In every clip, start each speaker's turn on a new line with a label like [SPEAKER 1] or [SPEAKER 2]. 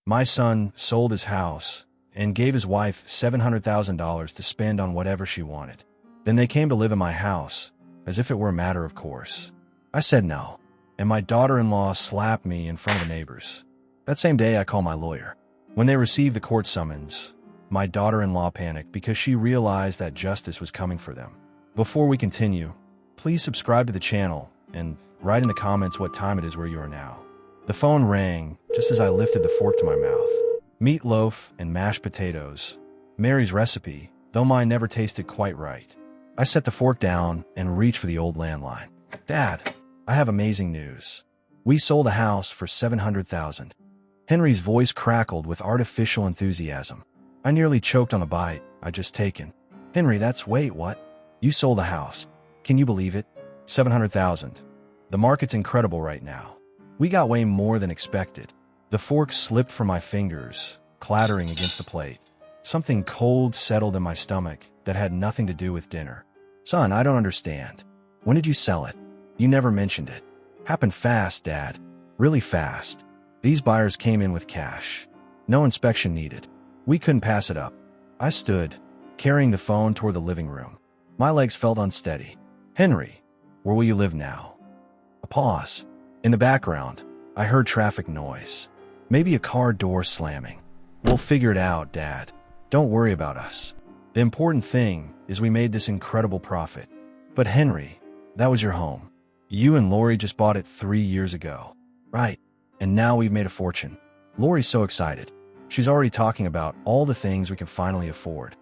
[SPEAKER 1] My son sold his house and gave his wife $700,000 to spend on whatever she wanted. Then they came to live in my house, as if it were a matter of course. I said no, and my daughter-in-law slapped me in front of the neighbors. That same day, I called my lawyer. When they received the court summons, my daughter-in-law panicked because she realized that justice was coming for them. Before we continue, please subscribe to the channel and write in the comments what time it is where you are now. The phone rang just as I lifted the fork to my mouth. Meatloaf and mashed potatoes. Mary's recipe, though mine never tasted quite right. I set the fork down and reached for the old landline. Dad, I have amazing news. We sold the house for $700,000. Henry's voice crackled with artificial enthusiasm. I nearly choked on the bite I'd just taken. Henry, wait, what? You sold the house. Can you believe it? $700,000. The market's incredible right now. We got way more than expected. The fork slipped from my fingers, clattering against the plate. Something cold settled in my stomach that had nothing to do with dinner. Son, I don't understand. When did you sell it? You never mentioned it. Happened fast, Dad. Really fast. These buyers came in with cash. No inspection needed. We couldn't pass it up. I stood, carrying the phone toward the living room. My legs felt unsteady. Henry, where will you live now? A pause. In the background, I heard traffic noise. Maybe a car door slamming. We'll figure it out, Dad. Don't worry about us. The important thing is we made this incredible profit. But Henry, that was your home. You and Lori just bought it 3 years ago. Right. And now we've made a fortune. Lori's so excited. She's already talking about all the things we can finally afford.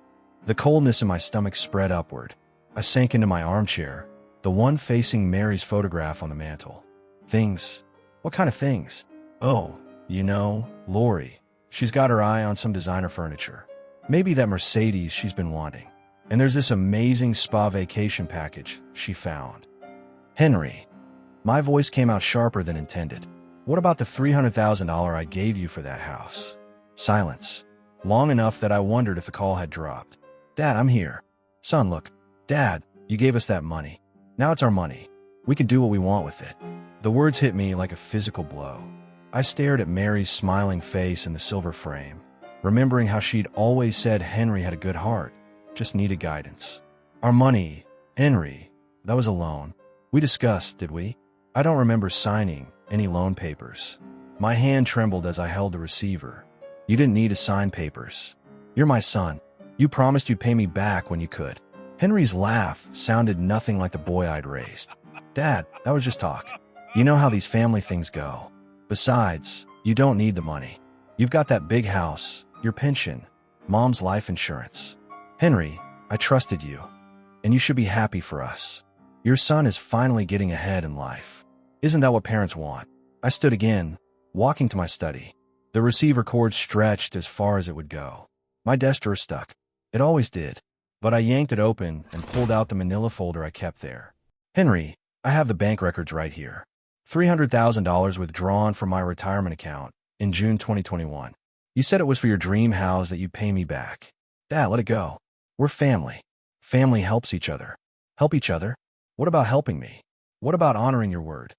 [SPEAKER 1] The coldness in my stomach spread upward. I sank into my armchair, the one facing Mary's photograph on the mantel. Things? What kind of things? Oh, Lori. She's got her eye on some designer furniture. Maybe that Mercedes she's been wanting. And there's this amazing spa vacation package she found. Henry. My voice came out sharper than intended. What about the $300,000 I gave you for that house? Silence. Long enough that I wondered if the call had dropped. Dad, I'm here. Son, look. Dad, you gave us that money. Now it's our money. We can do what we want with it. The words hit me like a physical blow. I stared at Mary's smiling face in the silver frame, remembering how she'd always said Henry had a good heart, just needed guidance. Our money, Henry, that was a loan. We discussed, did we? I don't remember signing any loan papers. My hand trembled as I held the receiver. You didn't need to sign papers. You're my son. You promised you'd pay me back when you could. Henry's laugh sounded nothing like the boy I'd raised. Dad, that was just talk. You know how these family things go. Besides, you don't need the money. You've got that big house, your pension, Mom's life insurance. Henry, I trusted you, and you should be happy for us. Your son is finally getting ahead in life. Isn't that what parents want? I stood again, walking to my study. The receiver cord stretched as far as it would go. My desk drawer stuck. It always did. But I yanked it open and pulled out the manila folder I kept there. Henry, I have the bank records right here. $300,000 withdrawn from my retirement account in June 2021. You said it was for your dream house that you'd pay me back. Dad, let it go. We're family. Family helps each other. Help each other? What about helping me? What about honoring your word?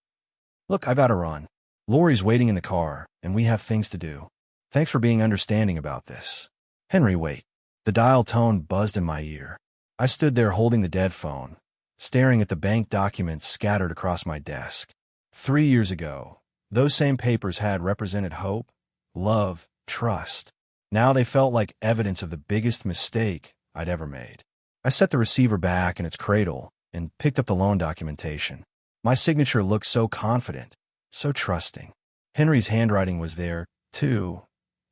[SPEAKER 1] Look, I've got to run. Lori's waiting in the car, and we have things to do. Thanks for being understanding about this. Henry, wait. The dial tone buzzed in my ear. I stood there holding the dead phone, staring at the bank documents scattered across my desk. 3 years ago, those same papers had represented hope, love, trust. Now they felt like evidence of the biggest mistake I'd ever made. I set the receiver back in its cradle and picked up the loan documentation. My signature looked so confident, so trusting. Henry's handwriting was there, too.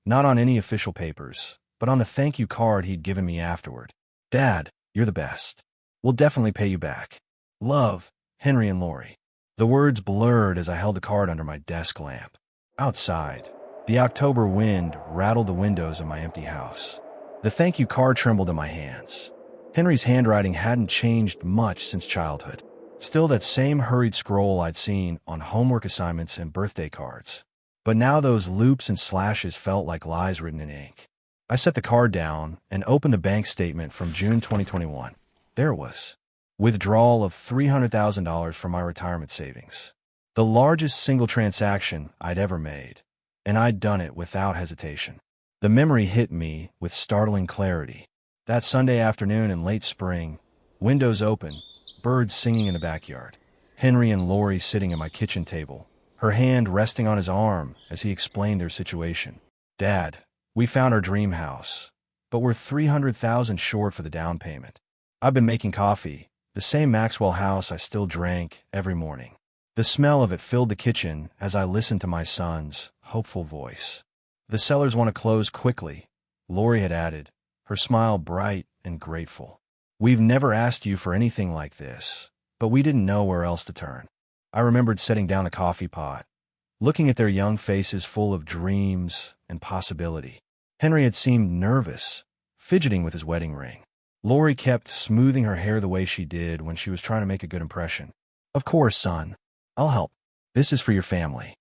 [SPEAKER 1] Not on any official papers, but on the thank you card he'd given me afterward. Dad, you're the best. We'll definitely pay you back. Love, Henry and Lori. The words blurred as I held the card under my desk lamp. Outside, the October wind rattled the windows of my empty house. The thank you card trembled in my hands. Henry's handwriting hadn't changed much since childhood. Still that same hurried scroll I'd seen on homework assignments and birthday cards. But now those loops and slashes felt like lies written in ink. I set the card down and opened the bank statement from June 2021. There it was. Withdrawal of $300,000 from my retirement savings. The largest single transaction I'd ever made. and I'd done it without hesitation. The memory hit me with startling clarity. That Sunday afternoon in late spring, windows open, birds singing in the backyard. Henry and Lori sitting at my kitchen table, her hand resting on his arm as he explained their situation. "Dad, we found our dream house, but we're $300,000 short for the down payment. I've been making coffee, the same Maxwell house I still drank every morning." The smell of it filled the kitchen as I listened to my son's hopeful voice. "The sellers want to close quickly," Lori had added, her smile bright and grateful. "We've never asked you for anything like this, but we didn't know where else to turn." I remembered setting down the coffee pot, looking at their young faces full of dreams and possibility. Henry had seemed nervous, fidgeting with his wedding ring. Lori kept smoothing her hair the way she did when she was trying to make a good impression. "Of course, son. I'll help. This is for your family."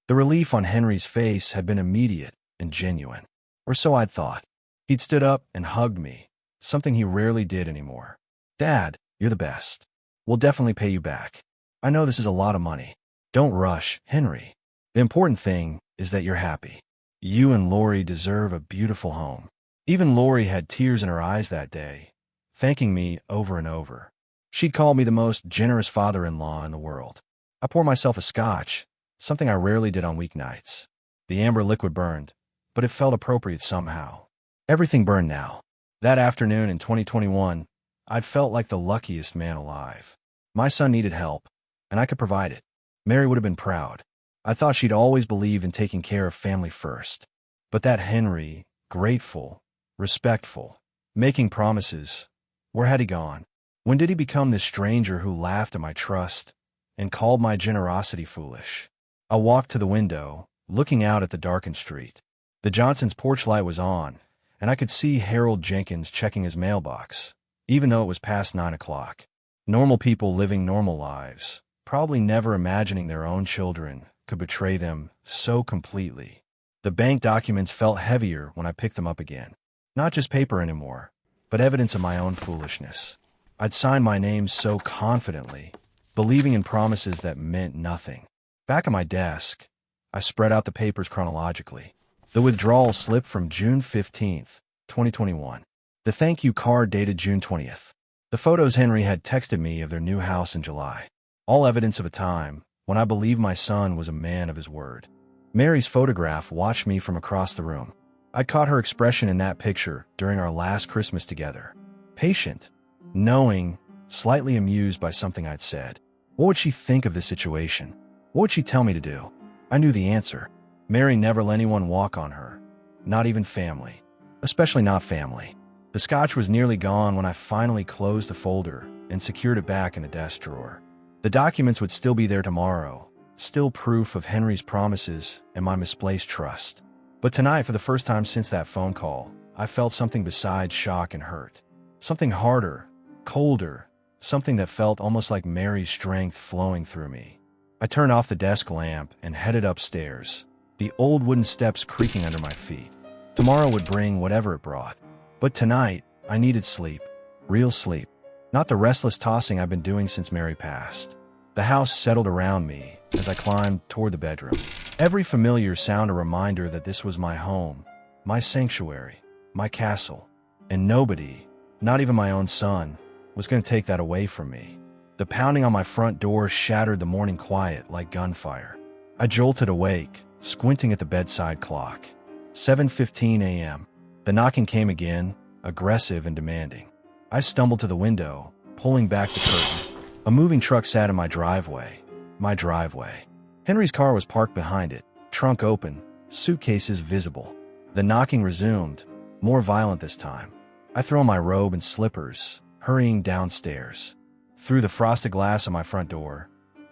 [SPEAKER 1] The relief on Henry's face had been immediate and genuine. Or so I'd thought. He'd stood up and hugged me, something he rarely did anymore. "Dad, you're the best. We'll definitely pay you back. I know this is a lot of money. Don't rush, Henry. The important thing is that you're happy. You and Lori deserve a beautiful home." Even Lori had tears in her eyes that day, thanking me over and over. She'd called me the most generous father-in-law in the world. I poured myself a scotch, something I rarely did on weeknights. The amber liquid burned, but it felt appropriate somehow. Everything burned now. That afternoon in 2021, I'd felt like the luckiest man alive. My son needed help, and I could provide it. Mary would have been proud. I thought she'd always believed in taking care of family first. But that Henry, grateful, respectful, making promises, where had he gone? When did he become this stranger who laughed at my trust and called my generosity foolish? I walked to the window, looking out at the darkened street. The Johnsons' porch light was on, and I could see Harold Jenkins checking his mailbox, even though it was past 9 o'clock. Normal people living normal lives, probably never imagining their own children could betray them so completely. The bank documents felt heavier when I picked them up again. Not just paper anymore, but evidence of my own foolishness. I'd signed my name so confidently, believing in promises that meant nothing. Back at my desk, I spread out the papers chronologically. The withdrawal slip from June 15th, 2021. The thank you card dated June 20th. The photos Henry had texted me of their new house in July. All evidence of a time when I believed my son was a man of his word. Mary's photograph watched me from across the room. I caught her expression in that picture during our last Christmas together. Patient, knowing, slightly amused by something I'd said. What would she think of this situation? What would she tell me to do? I knew the answer. Mary never let anyone walk on her, not even family, especially not family. The scotch was nearly gone when I finally closed the folder and secured it back in the desk drawer. The documents would still be there tomorrow, still proof of Henry's promises and my misplaced trust. But tonight, for the first time since that phone call, I felt something besides shock and hurt. Something harder, colder, something that felt almost like Mary's strength flowing through me. I turned off the desk lamp and headed upstairs, the old wooden steps creaking under my feet. Tomorrow would bring whatever it brought. But tonight, I needed sleep. Real sleep. Not the restless tossing I've been doing since Mary passed. The house settled around me as I climbed toward the bedroom. Every familiar sound a reminder that this was my home, my sanctuary, my castle. And nobody, not even my own son, was going to take that away from me. The pounding on my front door shattered the morning quiet like gunfire. I jolted awake, squinting at the bedside clock. 7:15 a.m. The knocking came again, aggressive and demanding. I stumbled to the window, pulling back the curtain. A moving truck sat in my driveway. My driveway. Henry's car was parked behind it, trunk open, suitcases visible. The knocking resumed, more violent this time. I threw on my robe and slippers, hurrying downstairs. Through the frosted glass of my front door,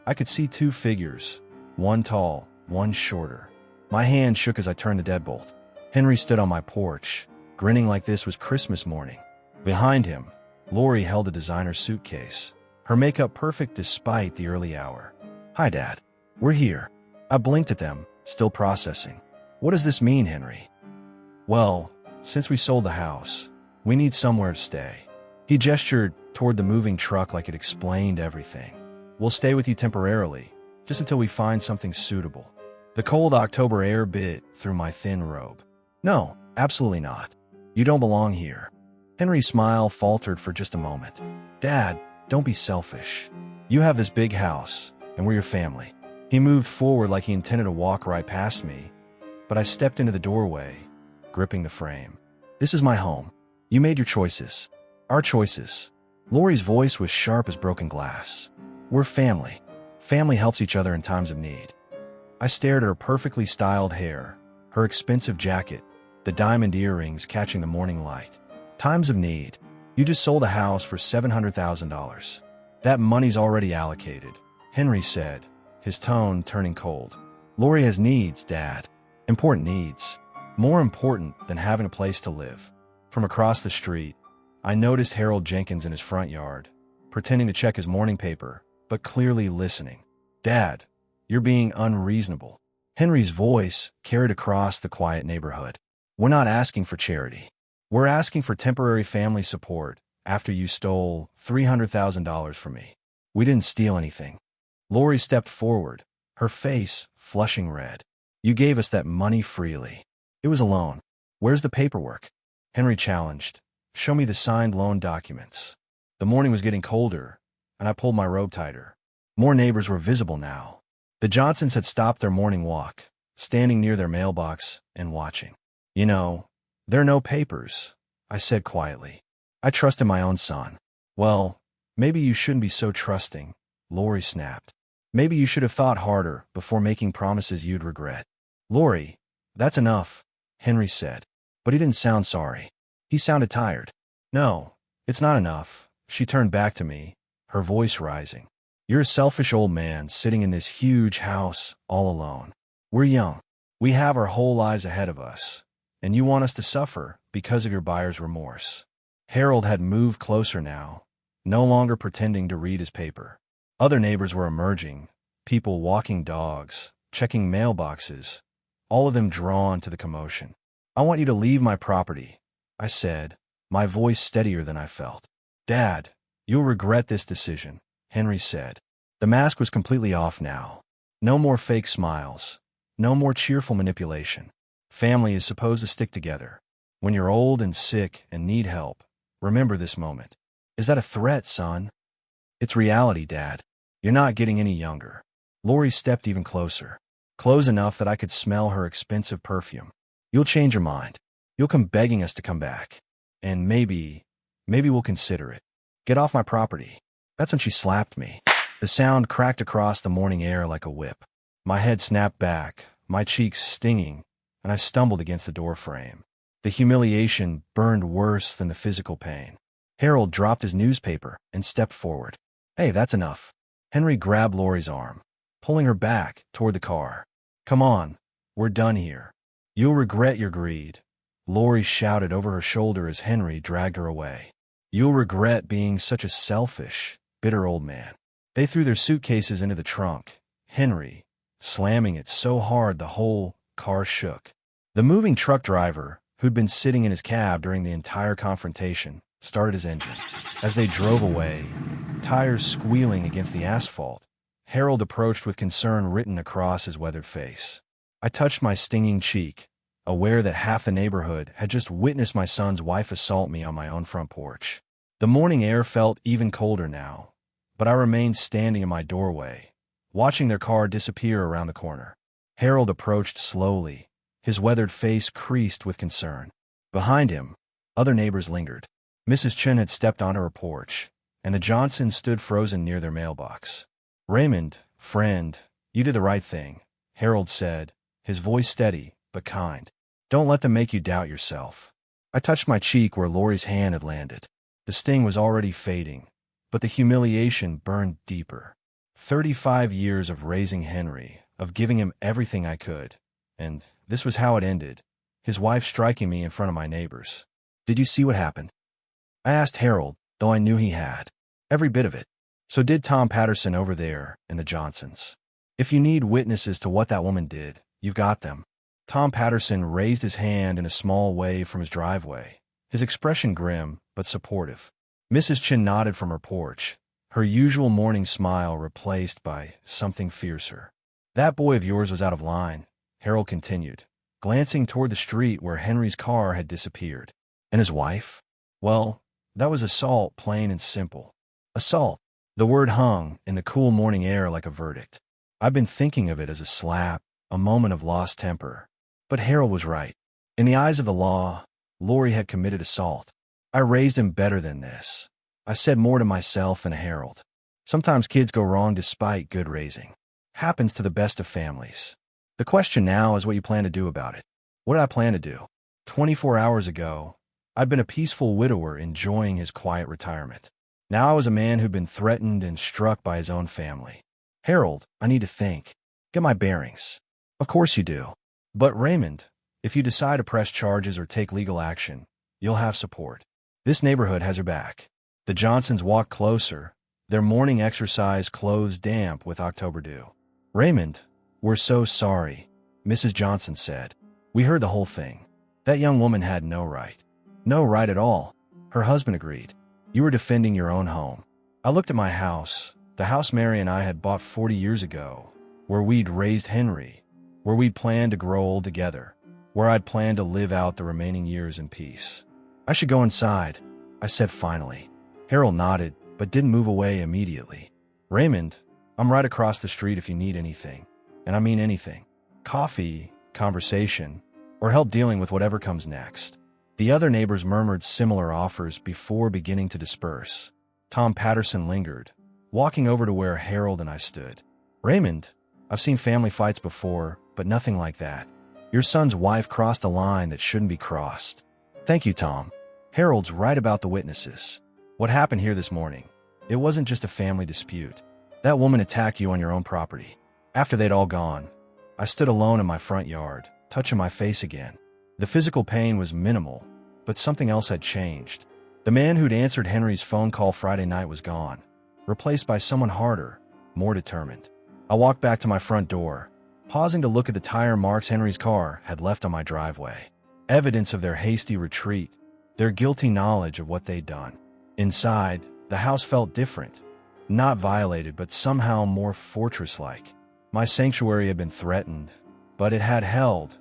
[SPEAKER 1] I could see two figures, one tall, one shorter. My hand shook as I turned the deadbolt. Henry stood on my porch, grinning like this was Christmas morning. Behind him, Lori held a designer suitcase, her makeup perfect despite the early hour. "Hi, Dad. We're here." I blinked at them, still processing. "What does this mean, Henry?" "Well, since we sold the house, we need somewhere to stay." He gestured toward the moving truck like it explained everything. "We'll stay with you temporarily, just until we find something suitable." The cold October air bit through my thin robe. No, absolutely not. You don't belong here. Henry's smile faltered for just a moment. Dad, don't be selfish. You have this big house, and we're your family. He moved forward like he intended to walk right past me, but I stepped into the doorway, gripping the frame. This is my home. You made your choices. Our choices. Lori's voice was sharp as broken glass. We're family. Family helps each other in times of need. I stared at her perfectly styled hair, her expensive jacket, the diamond earrings catching the morning light. Times of need. You just sold a house for $700,000. That money's already allocated, Henry said, his tone turning cold. Lori has needs, Dad. Important needs. More important than having a place to live. From across the street, I noticed Harold Jenkins in his front yard, pretending to check his morning paper, but clearly listening. Dad, you're being unreasonable. Henry's voice carried across the quiet neighborhood. We're not asking for charity. We're asking for temporary family support after you stole $300,000 from me. We didn't steal anything. Lori stepped forward, her face flushing red. You gave us that money freely. It was a loan. Where's the paperwork? Henry challenged. Show me the signed loan documents. The morning was getting colder, and I pulled my robe tighter. More neighbors were visible now. The Johnsons had stopped their morning walk, standing near their mailbox and watching. You know, there are no papers, I said quietly. I trust in my own son. Well, maybe you shouldn't be so trusting, Lori snapped. Maybe you should have thought harder before making promises you'd regret. Lori, that's enough, Henry said. But he didn't sound sorry. He sounded tired. No, it's not enough. She turned back to me, her voice rising. You're a selfish old man sitting in this huge house all alone. We're young. We have our whole lives ahead of us, and you want us to suffer because of your buyer's remorse. Harold had moved closer now, no longer pretending to read his paper. Other neighbors were emerging, people walking dogs, checking mailboxes, all of them drawn to the commotion. I want you to leave my property, I said, my voice steadier than I felt. Dad, you'll regret this decision, Henry said. The mask was completely off now. No more fake smiles. No more cheerful manipulation. Family is supposed to stick together. When you're old and sick and need help, remember this moment. Is that a threat, son? It's reality, Dad. You're not getting any younger. Lori stepped even closer. Close enough that I could smell her expensive perfume. You'll change your mind. You'll come begging us to come back. And maybe we'll consider it. Get off my property. That's when she slapped me. The sound cracked across the morning air like a whip. My head snapped back, my cheeks stinging, and I stumbled against the door frame. The humiliation burned worse than the physical pain. Harold dropped his newspaper and stepped forward. Hey, that's enough. Henry grabbed Lori's arm, pulling her back toward the car. Come on, we're done here. You'll regret your greed, Lori shouted over her shoulder as Henry dragged her away. You'll regret being such a selfish, bitter old man. They threw their suitcases into the trunk, Henry slamming it so hard the whole car shook. The moving truck driver, who'd been sitting in his cab during the entire confrontation, started his engine. As they drove away, tires squealing against the asphalt, Harold approached with concern written across his weathered face. I touched my stinging cheek, aware that half the neighborhood had just witnessed my son's wife assault me on my own front porch. The morning air felt even colder now, but I remained standing in my doorway, watching their car disappear around the corner. Harold approached slowly, his weathered face creased with concern. Behind him, other neighbors lingered. Mrs. Chen had stepped onto her porch, and the Johnsons stood frozen near their mailbox. Raymond, friend, you did the right thing, Harold said, his voice steady but kind. Don't let them make you doubt yourself. I touched my cheek where Lori's hand had landed. The sting was already fading, but the humiliation burned deeper. 35 years of raising Henry, of giving him everything I could, and this was how it ended, his wife striking me in front of my neighbors. Did you see what happened? I asked Harold, though I knew he had. Every bit of it. So did Tom Patterson over there and the Johnsons. If you need witnesses to what that woman did, you've got them. Tom Patterson raised his hand in a small wave from his driveway, his expression grim but supportive. Mrs. Chin nodded from her porch, her usual morning smile replaced by something fiercer. That boy of yours was out of line, Harold continued, glancing toward the street where Henry's car had disappeared. And his wife? Well, that was assault, plain and simple. Assault. The word hung in the cool morning air like a verdict. I've been thinking of it as a slap, a moment of lost temper. But Harold was right. In the eyes of the law, Lori had committed assault. I raised him better than this. I said more to myself than Harold. Sometimes kids go wrong despite good raising. Happens to the best of families. The question now is what you plan to do about it. What did I plan to do? 24 hours ago, I'd been a peaceful widower enjoying his quiet retirement. Now I was a man who'd been threatened and struck by his own family. Harold, I need to think. Get my bearings. Of course you do. But Raymond, if you decide to press charges or take legal action, you'll have support. This neighborhood has your back. The Johnsons walked closer, their morning exercise clothes damp with October dew. Raymond, we're so sorry, Mrs. Johnson said. We heard the whole thing. That young woman had no right. No right at all, her husband agreed. You were defending your own home. I looked at my house, the house Mary and I had bought 40 years ago, where we'd raised Henry, where we'd planned to grow old together, where I'd planned to live out the remaining years in peace. I should go inside, I said finally. Harold nodded, but didn't move away immediately. Raymond, I'm right across the street if you need anything. And I mean anything. Coffee, conversation, or help dealing with whatever comes next. The other neighbors murmured similar offers before beginning to disperse. Tom Patterson lingered, walking over to where Harold and I stood. Raymond, I've seen family fights before, but nothing like that. Your son's wife crossed a line that shouldn't be crossed. Thank you, Tom. Harold's right about the witnesses. What happened here this morning? It wasn't just a family dispute. That woman attacked you on your own property. After they'd all gone, I stood alone in my front yard, touching my face again. The physical pain was minimal, but something else had changed. The man who'd answered Henry's phone call Friday night was gone, replaced by someone harder, more determined. I walked back to my front door, pausing to look at the tire marks Henry's car had left on my driveway. Evidence of their hasty retreat, their guilty knowledge of what they'd done. Inside, the house felt different. Not violated, but somehow more fortress-like. My sanctuary had been threatened, but it had held,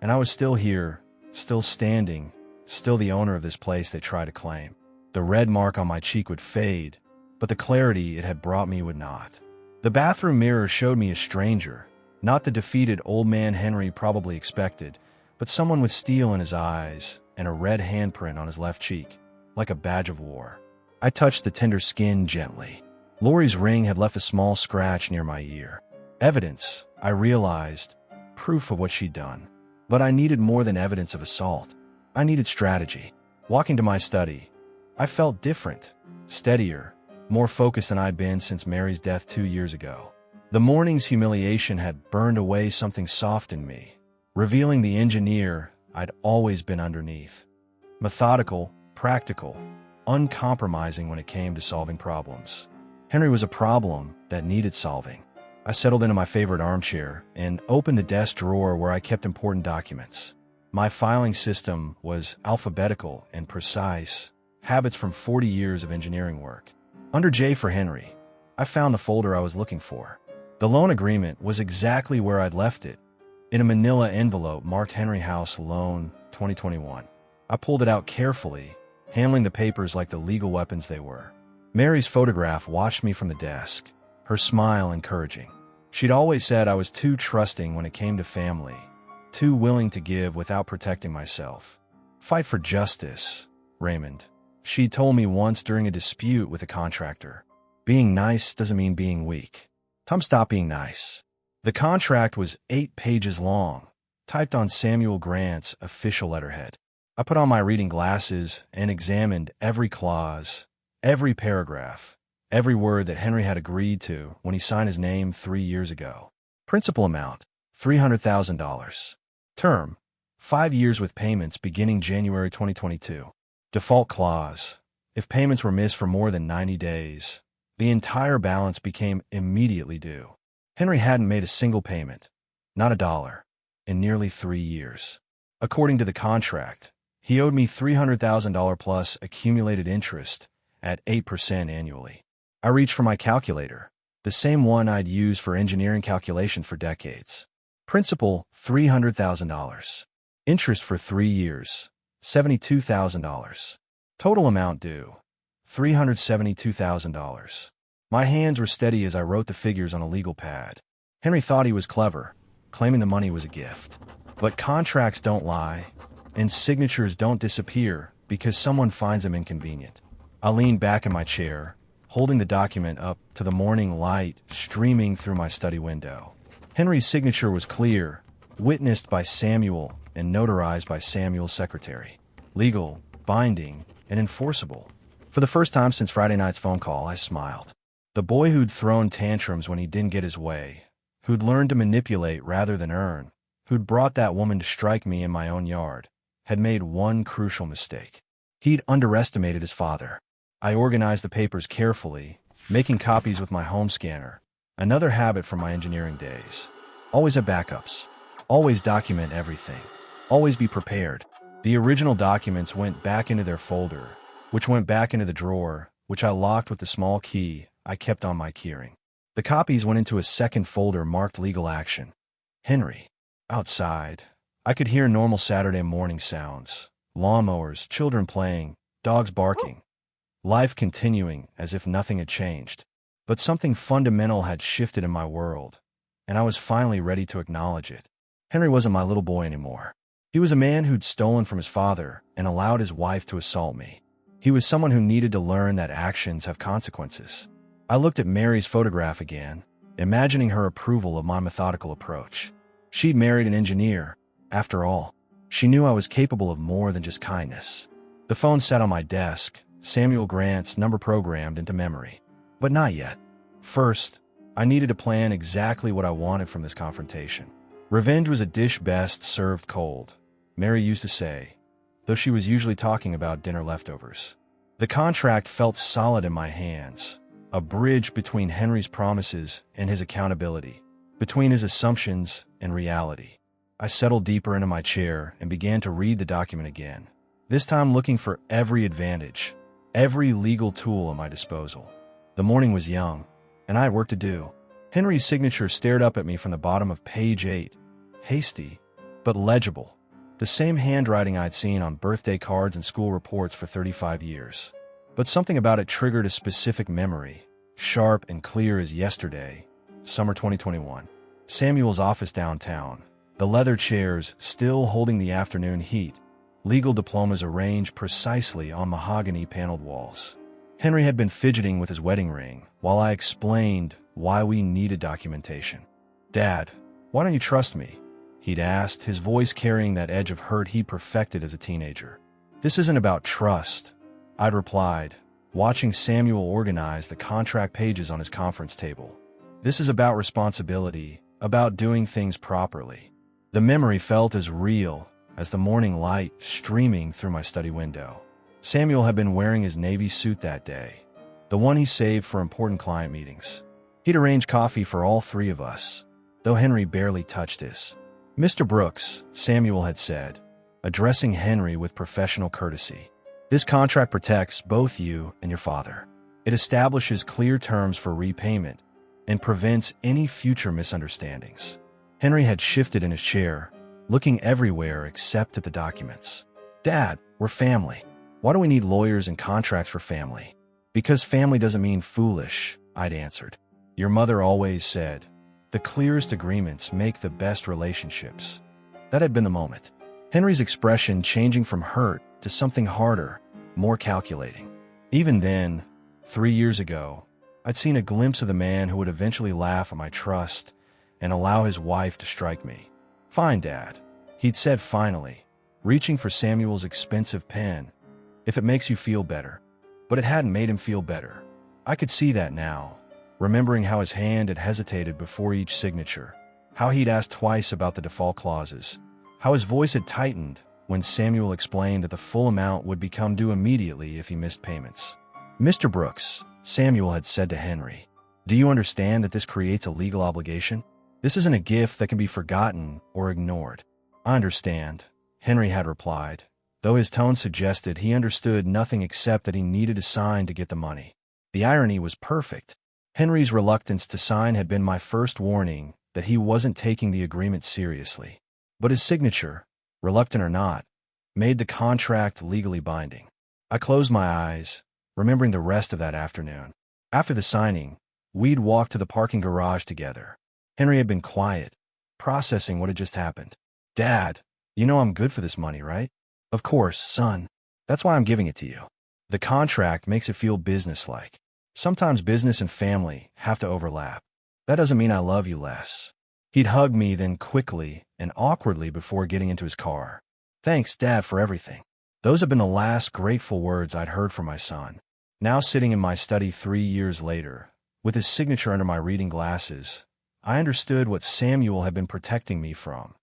[SPEAKER 1] and I was still here, still standing, still the owner of this place they tried to claim. The red mark on my cheek would fade, but the clarity it had brought me would not. The bathroom mirror showed me a stranger, not the defeated old man Henry probably expected, but someone with steel in his eyes and a red handprint on his left cheek, like a badge of war. I touched the tender skin gently. Lori's ring had left a small scratch near my ear. Evidence, I realized, proof of what she'd done. But I needed more than evidence of assault. I needed strategy. Walking to my study, I felt different, steadier, more focused than I'd been since Mary's death 2 years ago. The morning's humiliation had burned away something soft in me, revealing the engineer I'd always been underneath. Methodical, practical, uncompromising when it came to solving problems. Henry was a problem that needed solving. I settled into my favorite armchair and opened the desk drawer where I kept important documents. My filing system was alphabetical and precise, habits from 40 years of engineering work. Under J for Henry, I found the folder I was looking for. The loan agreement was exactly where I'd left it, in a manila envelope marked Henry House Loan 2021. I pulled it out carefully, handling the papers like the legal weapons they were. Mary's photograph watched me from the desk, her smile encouraging. She'd always said I was too trusting when it came to family, too willing to give without protecting myself. Fight for justice, Raymond. She told me once during a dispute with a contractor. Being nice doesn't mean being weak. Tom, stop being nice. The contract was 8 pages long, typed on Samuel Grant's official letterhead. I put on my reading glasses and examined every clause, every paragraph, every word that Henry had agreed to when he signed his name 3 years ago. Principal amount, $300,000. Term, 5 years with payments beginning January 2022. Default clause, if payments were missed for more than 90 days, the entire balance became immediately due. Henry hadn't made a single payment, not a dollar, in nearly 3 years. According to the contract, he owed me $300,000 plus accumulated interest at 8% annually. I reached for my calculator, the same one I'd used for engineering calculation for decades. Principal, $300,000. Interest for 3 years, $72,000. Total amount due, $372,000. My hands were steady as I wrote the figures on a legal pad. Henry thought he was clever, claiming the money was a gift. But contracts don't lie, and signatures don't disappear because someone finds them inconvenient. I leaned back in my chair, holding the document up to the morning light streaming through my study window. Henry's signature was clear, witnessed by Samuel and notarized by Samuel's secretary. Legal, binding, and enforceable. For the first time since Friday night's phone call, I smiled. The boy who'd thrown tantrums when he didn't get his way, who'd learned to manipulate rather than earn, who'd brought that woman to strike me in my own yard, had made one crucial mistake. He'd underestimated his father. I organized the papers carefully, making copies with my home scanner, another habit from my engineering days. Always have backups. Always document everything. Always be prepared. The original documents went back into their folder, which went back into the drawer, which I locked with the small key I kept on my keyring. The copies went into a second folder marked legal action. Henry. Outside, I could hear normal Saturday morning sounds. Lawnmowers, children playing, dogs barking. Life continuing as if nothing had changed. But something fundamental had shifted in my world, and I was finally ready to acknowledge it. Henry wasn't my little boy anymore. He was a man who'd stolen from his father and allowed his wife to assault me. He was someone who needed to learn that actions have consequences. I looked at Mary's photograph again, imagining her approval of my methodical approach. She'd married an engineer. After all, she knew I was capable of more than just kindness. The phone sat on my desk, Samuel Grant's number programmed into memory. But not yet. First, I needed to plan exactly what I wanted from this confrontation. Revenge was a dish best served cold, Mary used to say, though she was usually talking about dinner leftovers. The contract felt solid in my hands, a bridge between Henry's promises and his accountability, between his assumptions and reality. I settled deeper into my chair and began to read the document again, this time looking for every advantage, every legal tool at my disposal. The morning was young, and I had work to do. Henry's signature stared up at me from the bottom of page 8, hasty, but legible. The same handwriting I'd seen on birthday cards and school reports for 35 years. But something about it triggered a specific memory, sharp and clear as yesterday, summer 2021. Samuel's office downtown, the leather chairs still holding the afternoon heat, legal diplomas arranged precisely on mahogany-paneled walls. Henry had been fidgeting with his wedding ring while I explained why we needed documentation. "Dad, why don't you trust me?" he'd asked, his voice carrying that edge of hurt he perfected as a teenager. "This isn't about trust," I'd replied, watching Samuel organize the contract pages on his conference table. "This is about responsibility, about doing things properly." The memory felt as real as the morning light streaming through my study window. Samuel had been wearing his navy suit that day, the one he saved for important client meetings. He'd arranged coffee for all three of us, though Henry barely touched his. "Mr. Brooks," Samuel had said, addressing Henry with professional courtesy, "this contract protects both you and your father. It establishes clear terms for repayment and prevents any future misunderstandings." Henry had shifted in his chair, looking everywhere except at the documents. "Dad, we're family. Why do we need lawyers and contracts for family?" "Because family doesn't mean foolish," I'd answered. "Your mother always said, the clearest agreements make the best relationships." That had been the moment. Henry's expression changing from hurt to something harder, more calculating. Even then, 3 years ago, I'd seen a glimpse of the man who would eventually laugh at my trust and allow his wife to strike me. "Fine, Dad," he'd said finally, reaching for Samuel's expensive pen, "if it makes you feel better." But it hadn't made him feel better. I could see that now, remembering how his hand had hesitated before each signature, how he'd asked twice about the default clauses, how his voice had tightened when Samuel explained that the full amount would become due immediately if he missed payments. "Mr. Brooks," Samuel had said to Henry, "do you understand that this creates a legal obligation? This isn't a gift that can be forgotten or ignored." "I understand," Henry had replied, though his tone suggested he understood nothing except that he needed a sign to get the money. The irony was perfect. Henry's reluctance to sign had been my first warning that he wasn't taking the agreement seriously. But his signature, reluctant or not, made the contract legally binding. I closed my eyes, remembering the rest of that afternoon. After the signing, we'd walked to the parking garage together. Henry had been quiet, processing what had just happened. "Dad, you know I'm good for this money, right?" "Of course, son. That's why I'm giving it to you." The contract makes it feel businesslike. Sometimes business and family have to overlap. "That doesn't mean I love you less." He'd hug me then quickly and awkwardly before getting into his car. "Thanks, Dad, for everything." Those have been the last grateful words I'd heard from my son. Now sitting in my study 3 years later, with his signature under my reading glasses, I understood what Samuel had been protecting me from.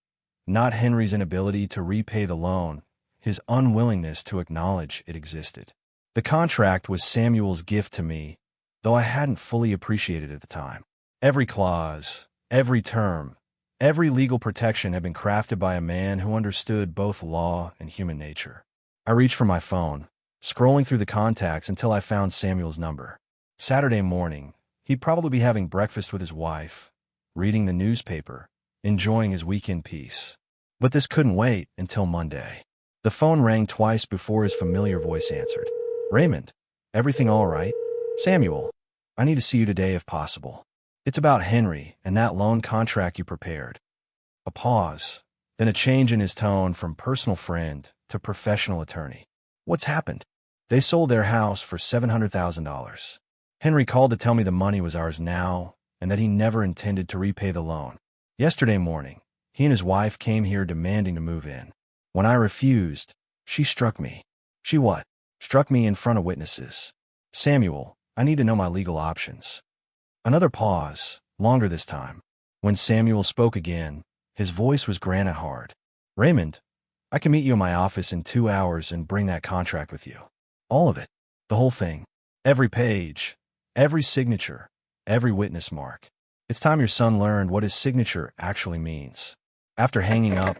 [SPEAKER 1] Not Henry's inability to repay the loan, his unwillingness to acknowledge it existed. The contract was Samuel's gift to me, though I hadn't fully appreciated it at the time. Every clause, every term, every legal protection had been crafted by a man who understood both law and human nature. I reached for my phone, scrolling through the contacts until I found Samuel's number. Saturday morning, he'd probably be having breakfast with his wife, reading the newspaper, enjoying his weekend peace. But this couldn't wait until Monday. The phone rang twice before his familiar voice answered. "Raymond, everything all right?" "Samuel, I need to see you today if possible. It's about Henry and that loan contract you prepared." A pause, then a change in his tone from personal friend to professional attorney. "What's happened?" "They sold their house for $700,000. Henry called to tell me the money was ours now and that he never intended to repay the loan. Yesterday morning, he and his wife came here demanding to move in. When I refused, she struck me." "She what?" "Struck me in front of witnesses." "Samuel, I need to know my legal options." Another pause, longer this time. When Samuel spoke again, his voice was granite hard. "Raymond, I can meet you in my office in 2 hours and bring that contract with you. All of it. The whole thing. Every page. Every signature. Every witness mark. It's time your son learned what his signature actually means." After hanging up,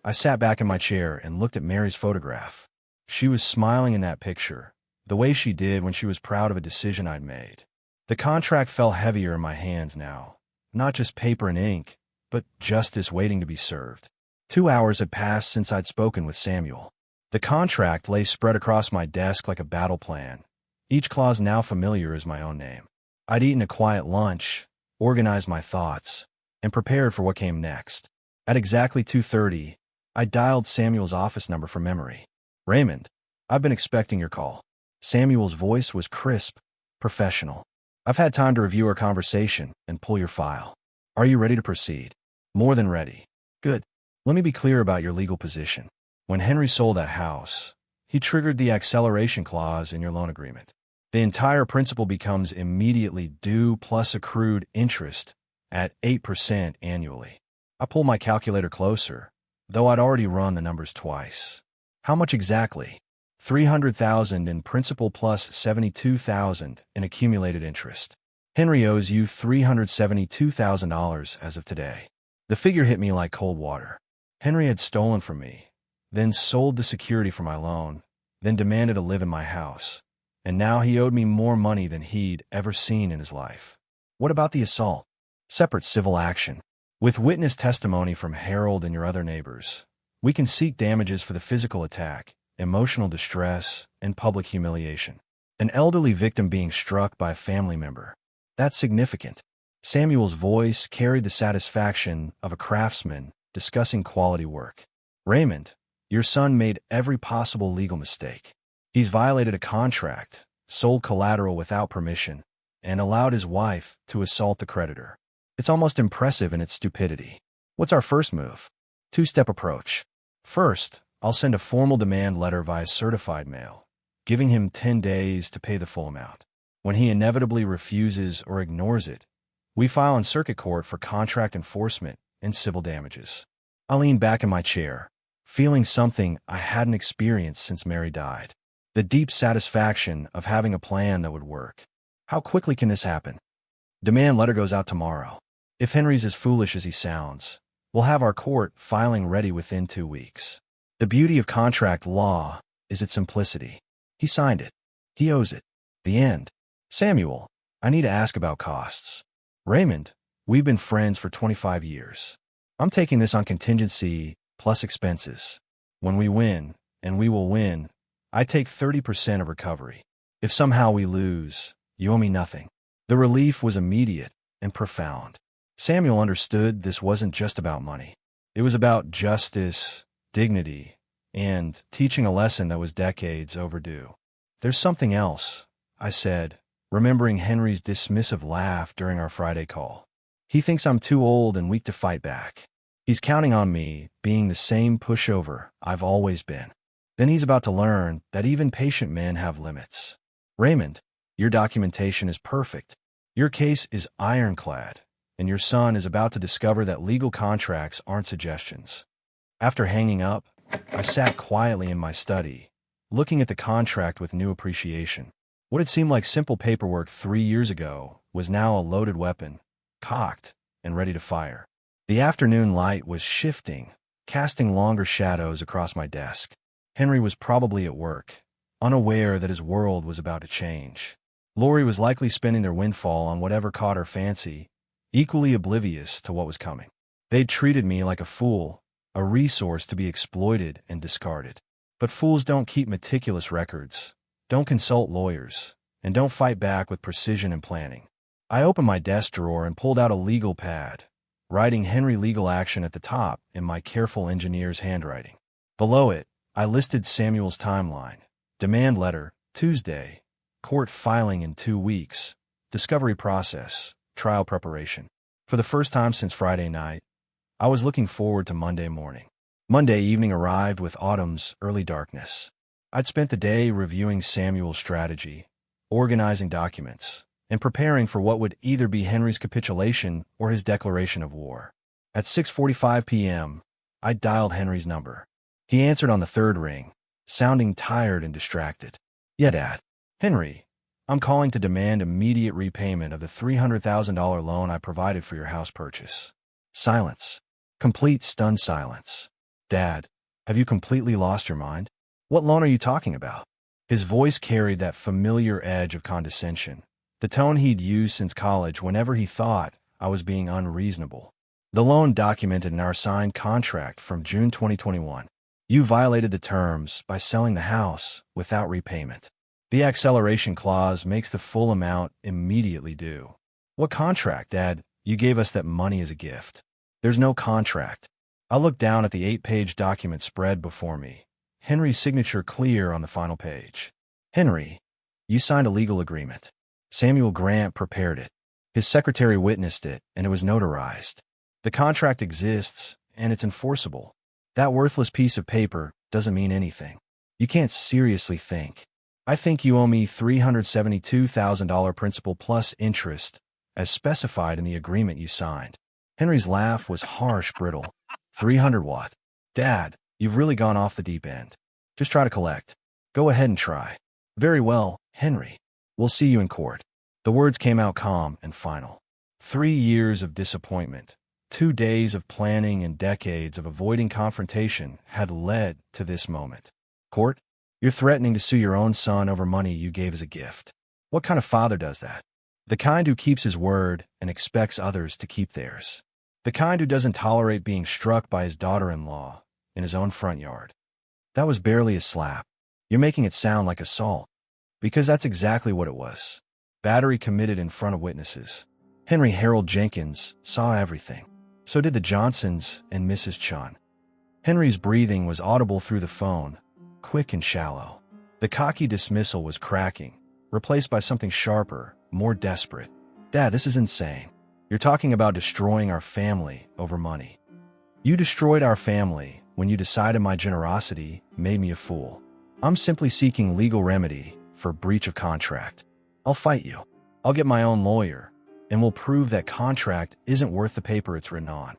[SPEAKER 1] I sat back in my chair and looked at Mary's photograph. She was smiling in that picture, the way she did when she was proud of a decision I'd made. The contract fell heavier in my hands now. Not just paper and ink, but justice waiting to be served. 2 hours had passed since I'd spoken with Samuel. The contract lay spread across my desk like a battle plan, each clause now familiar as my own name. I'd eaten a quiet lunch, organized my thoughts, and prepared for what came next. At exactly 2:30, I dialed Samuel's office number from memory. "Raymond, I've been expecting your call." Samuel's voice was crisp, professional. "I've had time to review our conversation and pull your file. Are you ready to proceed?" "More than ready." "Good. Let me be clear about your legal position. When Henry sold that house, he triggered the acceleration clause in your loan agreement. The entire principal becomes immediately due plus accrued interest at 8% annually. I pulled my calculator closer, though I'd already run the numbers twice. "How much exactly?" $300,000 in principal plus $72,000 in accumulated interest. Henry owes you $372,000 as of today. The figure hit me like cold water. Henry had stolen from me, then sold the security for my loan, then demanded to live in my house. And now he owed me more money than he'd ever seen in his life. "What about the assault?" "Separate civil action. With witness testimony from Harold and your other neighbors, we can seek damages for the physical attack, emotional distress, and public humiliation. An elderly victim being struck by a family member. That's significant." Samuel's voice carried the satisfaction of a craftsman discussing quality work. "Raymond, your son made every possible legal mistake. He's violated a contract, sold collateral without permission, and allowed his wife to assault the creditor. It's almost impressive in its stupidity. What's our first move?" "Two-step approach. First, I'll send a formal demand letter via certified mail, giving him 10 days to pay the full amount. When he inevitably refuses or ignores it, we file in circuit court for contract enforcement and civil damages." I leaned back in my chair, feeling something I hadn't experienced since Mary died. The deep satisfaction of having a plan that would work. "How quickly can this happen?" "Demand letter goes out tomorrow. If Henry's as foolish as he sounds, we'll have our court filing ready within 2 weeks. The beauty of contract law is its simplicity. He signed it. He owes it. The end." "Samuel, I need to ask about costs. Raymond, we've been friends for 25 years. I'm taking this on contingency plus expenses. When we win, and we will win, I take 30% of recovery. If somehow we lose, you owe me nothing. The relief was immediate and profound. Samuel understood this wasn't just about money. It was about justice, dignity, and teaching a lesson that was decades overdue. There's something else, I said, remembering Henry's dismissive laugh during our Friday call. He thinks I'm too old and weak to fight back. He's counting on me being the same pushover I've always been. Then he's about to learn that even patient men have limits. Raymond, your documentation is perfect. Your case is ironclad, and your son is about to discover that legal contracts aren't suggestions. After hanging up, I sat quietly in my study, looking at the contract with new appreciation. What had seemed like simple paperwork 3 years ago was now a loaded weapon, cocked and ready to fire. The afternoon light was shifting, casting longer shadows across my desk. Henry was probably at work, unaware that his world was about to change. Lori was likely spending their windfall on whatever caught her fancy, equally oblivious to what was coming. They'd treated me like a fool, a resource to be exploited and discarded. But fools don't keep meticulous records, don't consult lawyers, and don't fight back with precision and planning. I opened my desk drawer and pulled out a legal pad, writing Henry legal action at the top in my careful engineer's handwriting. Below it, I listed Samuel's timeline: demand letter, Tuesday, court filing in 2 weeks, discovery process, trial preparation. For the first time since Friday night, I was looking forward to Monday morning. Monday evening arrived with autumn's early darkness. I'd spent the day reviewing Samuel's strategy, organizing documents, and preparing for what would either be Henry's capitulation or his declaration of war. At 6:45 p.m., I dialed Henry's number. He answered on the third ring, sounding tired and distracted. "Yeah, Dad." "Henry, I'm calling to demand immediate repayment of the $300,000 loan I provided for your house purchase." Silence. Complete stunned silence. "Dad, have you completely lost your mind? What loan are you talking about?" His voice carried that familiar edge of condescension, the tone he'd used since college whenever he thought I was being unreasonable. "The loan documented in our signed contract from June 2021. You violated the terms by selling the house without repayment. The acceleration clause makes the full amount immediately due." "What contract, Dad? You gave us that money as a gift." "There's no contract." I looked down at the 8-page document spread before me, Henry's signature clear on the final page. "Henry, you signed a legal agreement. Samuel Grant prepared it. His secretary witnessed it, and it was notarized. The contract exists, and it's enforceable. That worthless piece of paper doesn't mean anything. You can't seriously think. I think you owe me $372,000 principal plus interest, as specified in the agreement you signed." Henry's laugh was harsh, brittle. 300 what? "Dad, you've really gone off the deep end. Just try to collect. Go ahead and try." "Very well, Henry. We'll see you in court." The words came out calm and final. 3 years of disappointment, 2 days of planning and decades of avoiding confrontation had led to this moment. "Court? You're threatening to sue your own son over money you gave as a gift. What kind of father does that? The kind who keeps his word and expects others to keep theirs. The kind who doesn't tolerate being struck by his daughter-in-law in his own front yard." That was barely a slap. You're making it sound like assault. Because that's exactly what it was. Battery committed in front of witnesses. Henry Harold Jenkins saw everything. So did the Johnsons and Mrs. Chun. Henry's breathing was audible through the phone, quick and shallow. The cocky dismissal was cracking, replaced by something sharper, more desperate. "Dad, this is insane. You're talking about destroying our family over money. You destroyed our family when you decided my generosity made me a fool. I'm simply seeking legal remedy for breach of contract. I'll fight you. I'll get my own lawyer, and we'll prove that contract isn't worth the paper it's written on."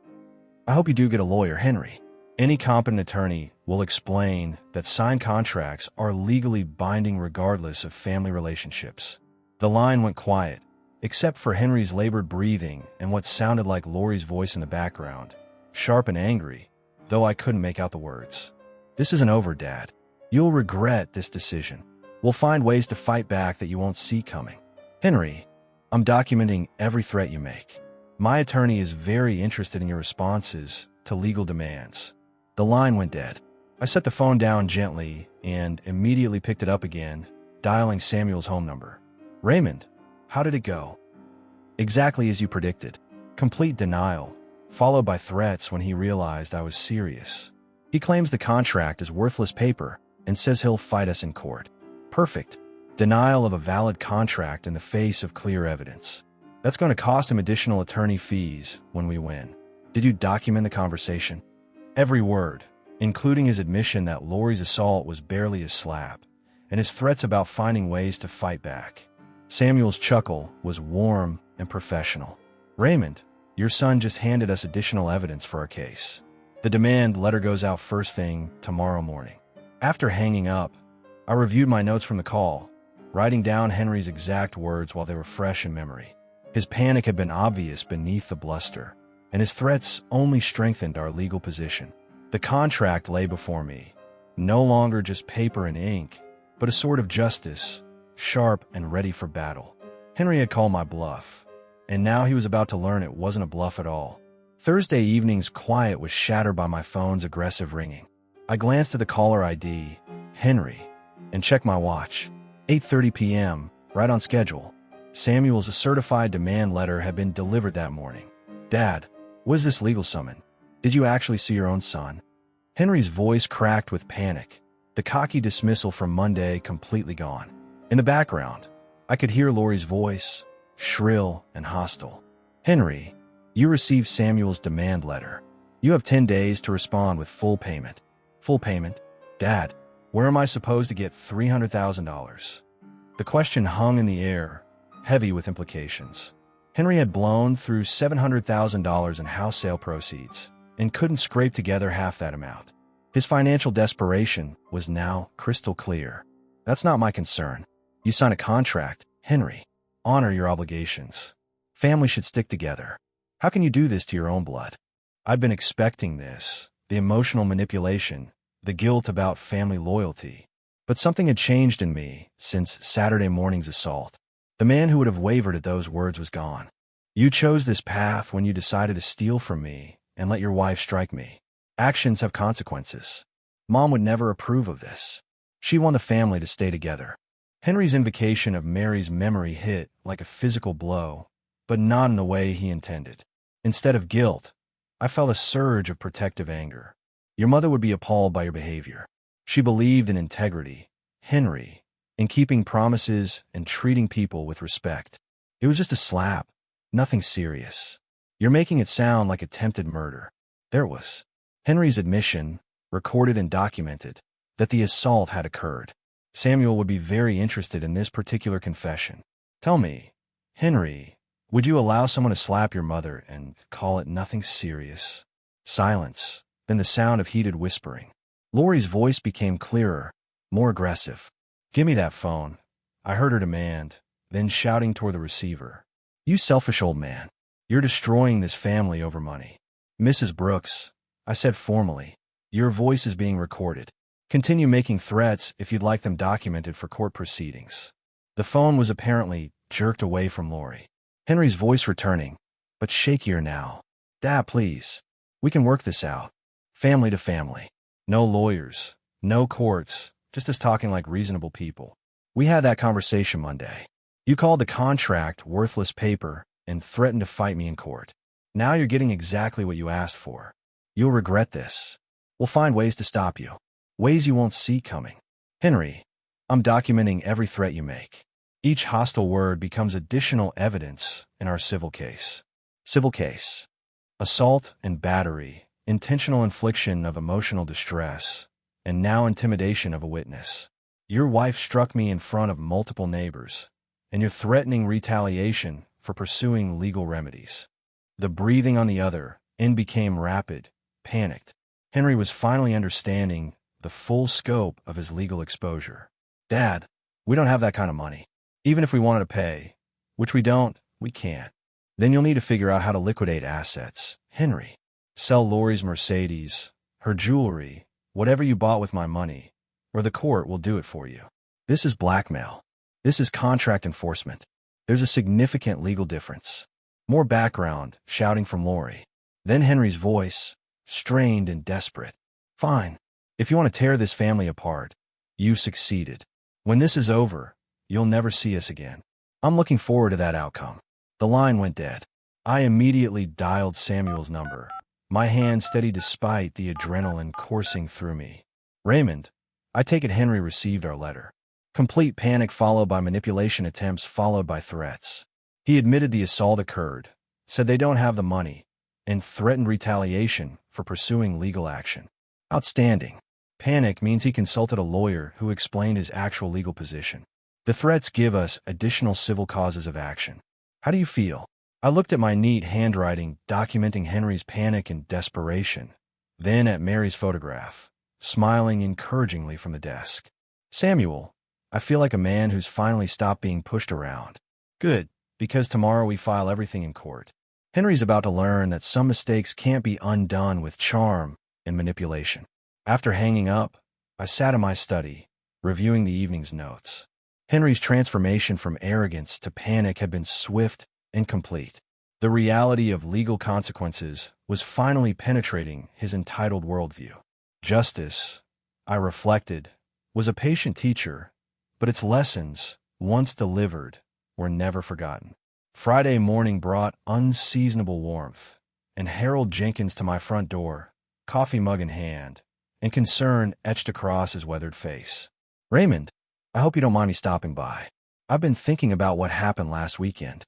[SPEAKER 1] "I hope you do get a lawyer, Henry. Any competent attorney will explain that signed contracts are legally binding regardless of family relationships." The line went quiet, except for Henry's labored breathing and what sounded like Lori's voice in the background, sharp and angry, though I couldn't make out the words. "This isn't over, Dad. You'll regret this decision. We'll find ways to fight back that you won't see coming." "Henry, I'm documenting every threat you make. My attorney is very interested in your responses to legal demands." The line went dead. I set the phone down gently and immediately picked it up again, dialing Samuel's home number. "Raymond, how did it go?" "Exactly as you predicted. Complete denial, followed by threats when he realized I was serious. He claims the contract is worthless paper and says he'll fight us in court." Perfect. Denial of a valid contract in the face of clear evidence. That's going to cost him additional attorney fees when we win. Did you document the conversation? Every word, including his admission that Lori's assault was barely a slap, and his threats about finding ways to fight back. Samuel's chuckle was warm and professional. "Raymond, your son just handed us additional evidence for our case. The demand letter goes out first thing tomorrow morning." After hanging up, I reviewed my notes from the call, writing down Henry's exact words while they were fresh in memory. His panic had been obvious beneath the bluster, and his threats only strengthened our legal position. The contract lay before me, no longer just paper and ink, but a sword of justice, sharp and ready for battle. Henry had called my bluff, and now he was about to learn it wasn't a bluff at all. Thursday evening's quiet was shattered by my phone's aggressive ringing. I glanced at the caller ID, Henry, and checked my watch. 8:30 p.m., right on schedule. Samuel's certified demand letter had been delivered that morning. "Dad, was this legal summon? Did you actually see your own son?" Henry's voice cracked with panic, the cocky dismissal from Monday completely gone. In the background, I could hear Lori's voice, shrill and hostile. "Henry, you received Samuel's demand letter. You have 10 days to respond with full payment." "Full payment? Dad, where am I supposed to get $300,000? The question hung in the air, heavy with implications. Henry had blown through $700,000 in house sale proceeds and couldn't scrape together half that amount. His financial desperation was now crystal clear. "That's not my concern. You sign a contract, Henry. Honor your obligations. Family should stick together. How can you do this to your own blood?" I'd been expecting this, the emotional manipulation, the guilt about family loyalty. But something had changed in me since Saturday morning's assault. The man who would have wavered at those words was gone. "You chose this path when you decided to steal from me and let your wife strike me. Actions have consequences. Mom would never approve of this. She wanted the family to stay together." Henry's invocation of Mary's memory hit like a physical blow, but not in the way he intended. Instead of guilt, I felt a surge of protective anger. "Your mother would be appalled by your behavior. She believed in integrity, Henry, in keeping promises and treating people with respect. It was just a slap, nothing serious. You're making it sound like attempted murder." There it was. Henry's admission, recorded and documented, that the assault had occurred. Samuel would be very interested in this particular confession. "Tell me, Henry, would you allow someone to slap your mother and call it nothing serious?" Silence, then the sound of heated whispering. Lori's voice became clearer, more aggressive. "Give me that phone," I heard her demand, then shouting toward the receiver. "You selfish old man. You're destroying this family over money." "Mrs. Brooks," I said formally, "your voice is being recorded. Continue making threats if you'd like them documented for court proceedings." The phone was apparently jerked away from Lori. Henry's voice returning, but shakier now. "Dad, please. We can work this out. Family to family. No lawyers, no courts, just us talking like reasonable people. We had that conversation Monday. You called the contract worthless paper and threatened to fight me in court. Now you're getting exactly what you asked for. You'll regret this. We'll find ways to stop you. Ways you won't see coming. Henry, I'm documenting every threat you make. Each hostile word becomes additional evidence in our civil case. Civil case. Assault and battery, intentional infliction of emotional distress, and now intimidation of a witness. Your wife struck me in front of multiple neighbors, and you're threatening retaliation for pursuing legal remedies. The breathing on the other end became rapid, panicked. Henry was finally understanding the full scope of his legal exposure. Dad, we don't have that kind of money. Even if we wanted to pay, which we don't, we can't. Then you'll need to figure out how to liquidate assets. Henry, sell Lori's Mercedes, her jewelry, whatever you bought with my money, or the court will do it for you. This is blackmail. This is contract enforcement. There's a significant legal difference. More background, shouting from Lori. Then Henry's voice, strained and desperate. Fine. If you want to tear this family apart, you've succeeded. When this is over, you'll never see us again. I'm looking forward to that outcome. The line went dead. I immediately dialed Samuel's number, my hand steady despite the adrenaline coursing through me. Raymond, I take it Henry received our letter. Complete panic followed by manipulation attempts followed by threats. He admitted the assault occurred, said they don't have the money, and threatened retaliation for pursuing legal action. Outstanding. Panic means he consulted a lawyer who explained his actual legal position. The threats give us additional civil causes of action. How do you feel? I looked at my neat handwriting documenting Henry's panic and desperation, then at Mary's photograph, smiling encouragingly from the desk. Samuel, I feel like a man who's finally stopped being pushed around. Good, because tomorrow we file everything in court. Henry's about to learn that some mistakes can't be undone with charm and manipulation. After hanging up, I sat in my study, reviewing the evening's notes. Henry's transformation from arrogance to panic had been swift and complete. The reality of legal consequences was finally penetrating his entitled worldview. Justice, I reflected, was a patient teacher, but its lessons, once delivered, were never forgotten. Friday morning brought unseasonable warmth, and Harold Jenkins to my front door, coffee mug in hand, and concern etched across his weathered face. Raymond, I hope you don't mind me stopping by. I've been thinking about what happened last weekend.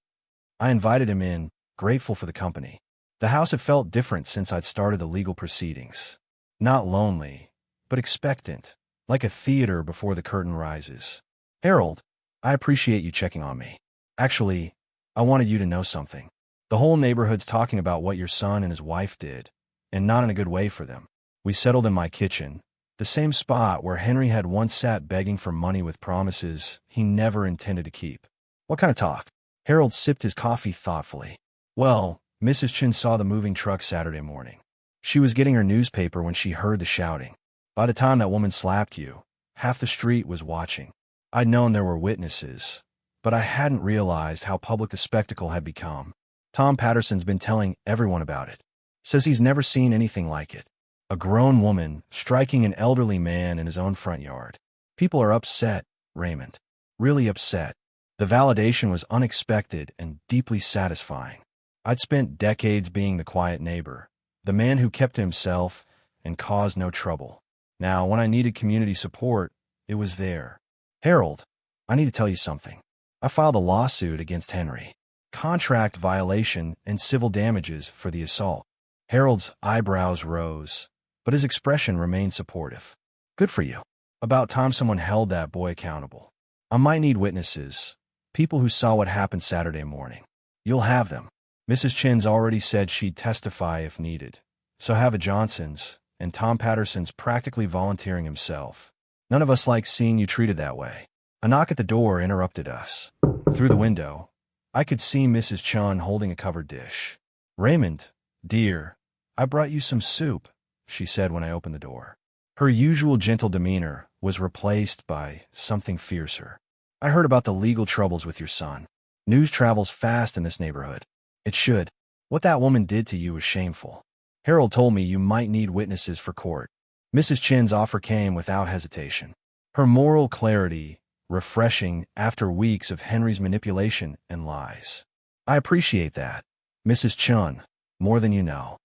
[SPEAKER 1] I invited him in, grateful for the company. The house had felt different since I'd started the legal proceedings. Not lonely, but expectant, like a theater before the curtain rises. Harold, I appreciate you checking on me. Actually, I wanted you to know something. The whole neighborhood's talking about what your son and his wife did, and not in a good way for them. We settled in my kitchen, the same spot where Henry had once sat begging for money with promises he never intended to keep. What kind of talk? Harold sipped his coffee thoughtfully. Well, Mrs. Chin saw the moving truck Saturday morning. She was getting her newspaper when she heard the shouting. By the time that woman slapped you, half the street was watching. I'd known there were witnesses, but I hadn't realized how public the spectacle had become. Tom Patterson's been telling everyone about it. Says he's never seen anything like it. A grown woman striking an elderly man in his own front yard. People are upset, Raymond. Really upset. The validation was unexpected and deeply satisfying. I'd spent decades being the quiet neighbor, the man who kept to himself and caused no trouble. Now, when I needed community support, it was there. Harold, I need to tell you something. I filed a lawsuit against Henry. Contract violation and civil damages for the assault. Harold's eyebrows rose, but his expression remained supportive. Good for you. About time someone held that boy accountable. I might need witnesses, people who saw what happened Saturday morning. You'll have them. Mrs. Chin's already said she'd testify if needed. So have a Johnson's, and Tom Patterson's practically volunteering himself. None of us like seeing you treated that way. A knock at the door interrupted us. Through the window, I could see Mrs. Chun holding a covered dish. Raymond, dear, I brought you some soup, she said when I opened the door. Her usual gentle demeanor was replaced by something fiercer. I heard about the legal troubles with your son. News travels fast in this neighborhood. It should. What that woman did to you was shameful. Harold told me you might need witnesses for court. Mrs. Chin's offer came without hesitation. Her moral clarity, refreshing after weeks of Henry's manipulation and lies. I appreciate that, Mrs. Chun, more than you know.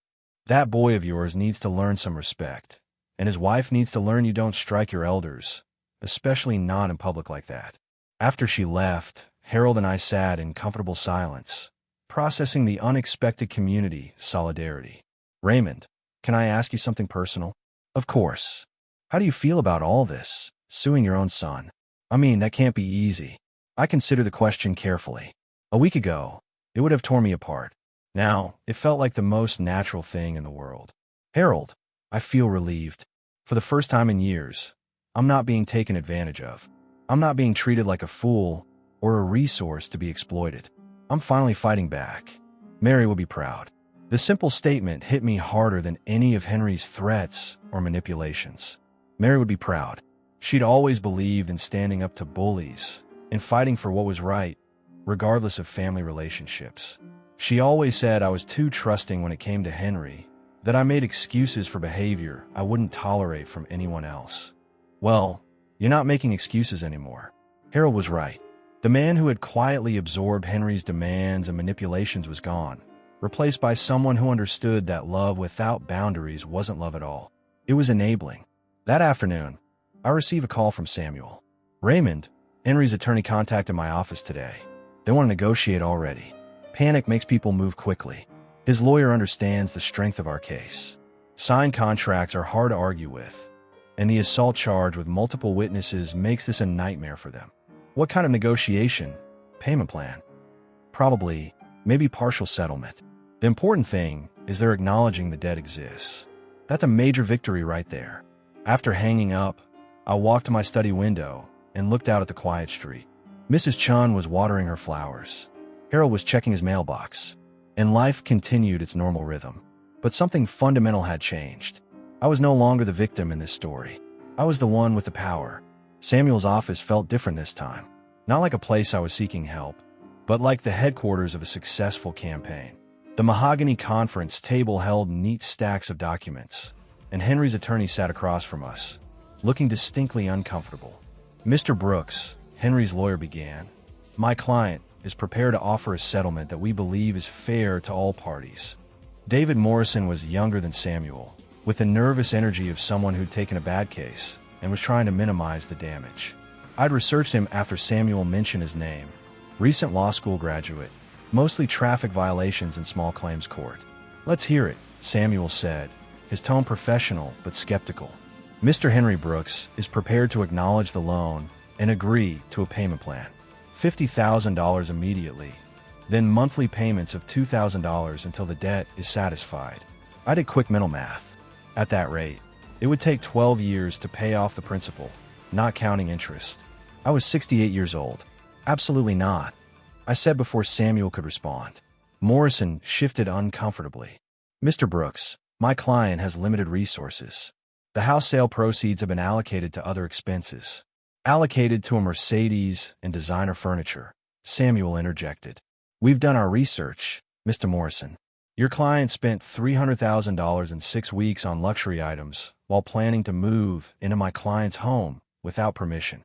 [SPEAKER 1] That boy of yours needs to learn some respect, and his wife needs to learn you don't strike your elders, especially not in public like that. After she left, Harold and I sat in comfortable silence, processing the unexpected community solidarity. Raymond, can I ask you something personal? Of course. How do you feel about all this, suing your own son? I mean, that can't be easy. I consider the question carefully. A week ago, it would have torn me apart. Now, it felt like the most natural thing in the world. Harold, I feel relieved. For the first time in years, I'm not being taken advantage of. I'm not being treated like a fool or a resource to be exploited. I'm finally fighting back. Mary will be proud. The simple statement hit me harder than any of Henry's threats or manipulations. Mary would be proud. She'd always believed in standing up to bullies, in fighting for what was right, regardless of family relationships. She always said I was too trusting when it came to Henry, that I made excuses for behavior I wouldn't tolerate from anyone else. Well, you're not making excuses anymore. Harold was right. The man who had quietly absorbed Henry's demands and manipulations was gone, replaced by someone who understood that love without boundaries wasn't love at all. It was enabling. That afternoon, I received a call from Samuel. Raymond, Henry's attorney, contacted my office today. They want to negotiate already. Panic makes people move quickly. His lawyer understands the strength of our case. Signed contracts are hard to argue with, and the assault charge with multiple witnesses makes this a nightmare for them. What kind of negotiation? Payment plan? Probably, maybe partial settlement. The important thing is they're acknowledging the debt exists. That's a major victory right there. After hanging up, I walked to my study window and looked out at the quiet street. Mrs. Chun was watering her flowers. Harold was checking his mailbox, and life continued its normal rhythm. But something fundamental had changed. I was no longer the victim in this story. I was the one with the power. Samuel's office felt different this time. Not like a place I was seeking help, but like the headquarters of a successful campaign. The mahogany conference table held neat stacks of documents, and Henry's attorney sat across from us, looking distinctly uncomfortable. Mr. Brooks, Henry's lawyer began, my client is prepared to offer a settlement that we believe is fair to all parties. David Morrison was younger than Samuel, with the nervous energy of someone who'd taken a bad case and was trying to minimize the damage. I'd researched him after Samuel mentioned his name. Recent law school graduate, mostly traffic violations in small claims court. Let's hear it, Samuel said, his tone professional but skeptical. Mr. Henry Brooks is prepared to acknowledge the loan and agree to a payment plan. $50,000 immediately, then monthly payments of $2,000 until the debt is satisfied. I did quick mental math. At that rate, it would take 12 years to pay off the principal, not counting interest. I was 68 years old. Absolutely not, I said before Samuel could respond. Morrison shifted uncomfortably. Mr. Brooks, my client has limited resources. The house sale proceeds have been allocated to other expenses. Allocated to a Mercedes and designer furniture, Samuel interjected. We've done our research, Mr. Morrison. Your client spent $300,000 in 6 weeks on luxury items while planning to move into my client's home without permission.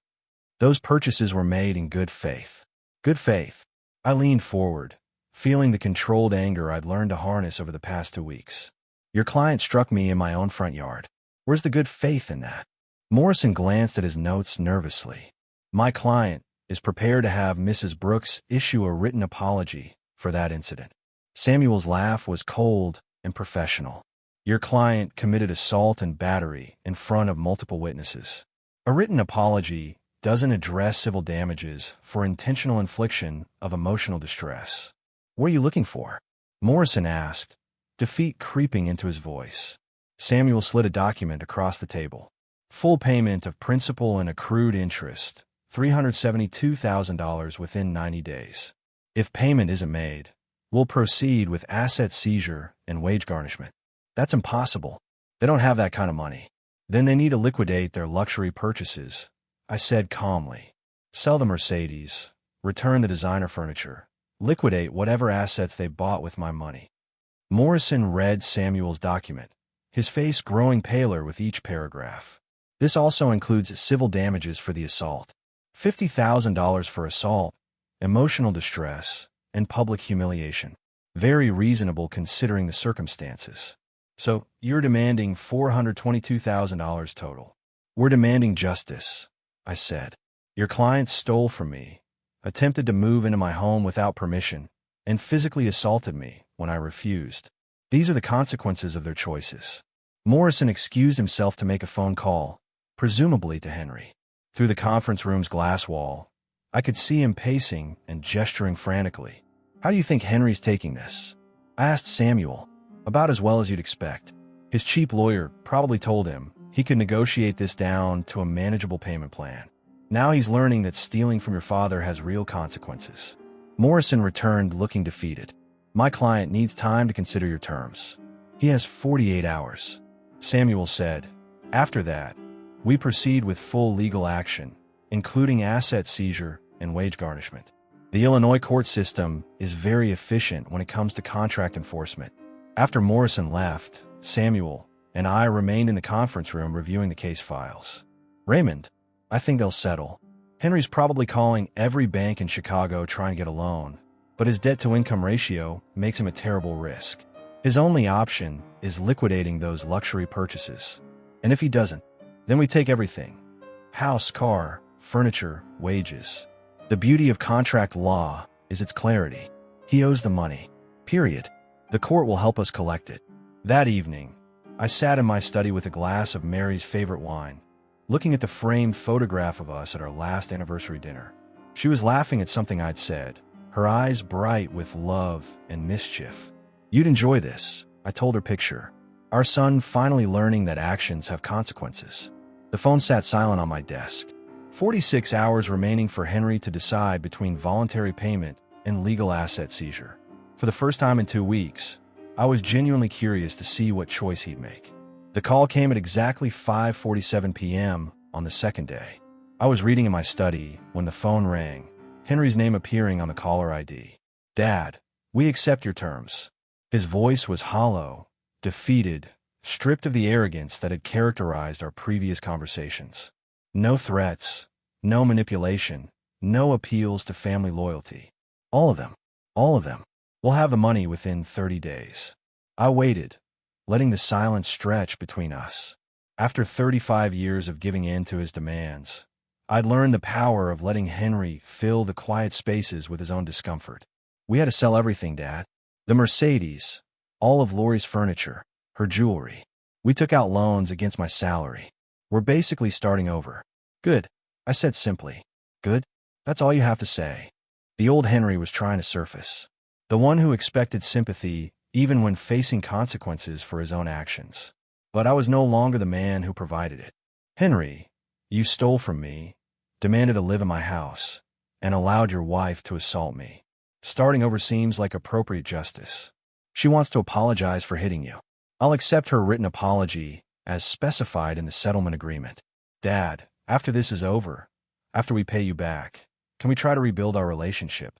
[SPEAKER 1] Those purchases were made in good faith. Good faith. I leaned forward, feeling the controlled anger I'd learned to harness over the past 2 weeks. Your client struck me in my own front yard. Where's the good faith in that? Morrison glanced at his notes nervously. My client is prepared to have Mrs. Brooks issue a written apology for that incident. Samuel's laugh was cold and professional. Your client committed assault and battery in front of multiple witnesses. A written apology doesn't address civil damages for intentional infliction of emotional distress. What are you looking for? Morrison asked, defeat creeping into his voice. Samuel slid a document across the table. Full payment of principal and accrued interest, $372,000 within 90 days. If payment isn't made, we'll proceed with asset seizure and wage garnishment. That's impossible. They don't have that kind of money. Then they need to liquidate their luxury purchases, I said calmly. Sell the Mercedes, return the designer furniture, liquidate whatever assets they bought with my money. Morrison read Samuel's document, his face growing paler with each paragraph. This also includes civil damages for the assault. $50,000 for assault, emotional distress, and public humiliation. Very reasonable considering the circumstances. So, you're demanding $422,000 total. We're demanding justice, I said. Your client stole from me, attempted to move into my home without permission, and physically assaulted me when I refused. These are the consequences of their choices. Morrison excused himself to make a phone call, presumably to Henry. Through the conference room's glass wall, I could see him pacing and gesturing frantically. How do you think Henry's taking this? I asked Samuel. About as well as you'd expect. His cheap lawyer probably told him he could negotiate this down to a manageable payment plan. Now he's learning that stealing from your father has real consequences. Morrison returned looking defeated. My client needs time to consider your terms. He has 48 hours. Samuel said. After that, we proceed with full legal action, including asset seizure and wage garnishment. The Illinois court system is very efficient when it comes to contract enforcement. After Morrison left, Samuel and I remained in the conference room reviewing the case files. Raymond, I think they'll settle. Henry's probably calling every bank in Chicago trying to get a loan, but his debt-to-income ratio makes him a terrible risk. His only option is liquidating those luxury purchases. And if he doesn't, then we take everything. House, car, furniture, wages. The beauty of contract law is its clarity. He owes the money. Period. The court will help us collect it. That evening, I sat in my study with a glass of Mary's favorite wine, looking at the framed photograph of us at our last anniversary dinner. She was laughing at something I'd said, her eyes bright with love and mischief. You'd enjoy this, I told her picture. Our son finally learning that actions have consequences. The phone sat silent on my desk. 46 hours remaining for Henry to decide between voluntary payment and legal asset seizure. For the first time in 2 weeks, I was genuinely curious to see what choice he'd make. The call came at exactly 5:47 p.m. on the second day. I was reading in my study when the phone rang, Henry's name appearing on the caller ID. Dad, we accept your terms. His voice was hollow, defeated, stripped of the arrogance that had characterized our previous conversations. No threats, no manipulation, no appeals to family loyalty. All of them. We'll have the money within 30 days. I waited, letting the silence stretch between us. After 35 years of giving in to his demands, I'd learned the power of letting Henry fill the quiet spaces with his own discomfort. We had to sell everything, Dad. The Mercedes, all of Lori's furniture, her jewelry. We took out loans against my salary. We're basically starting over. Good, I said simply. Good? That's all you have to say. The old Henry was trying to surface. The one who expected sympathy even when facing consequences for his own actions. But I was no longer the man who provided it. Henry, you stole from me, demanded to live in my house, and allowed your wife to assault me. Starting over seems like appropriate justice. She wants to apologize for hitting you. I'll accept her written apology as specified in the settlement agreement. Dad, after this is over, after we pay you back, can we try to rebuild our relationship?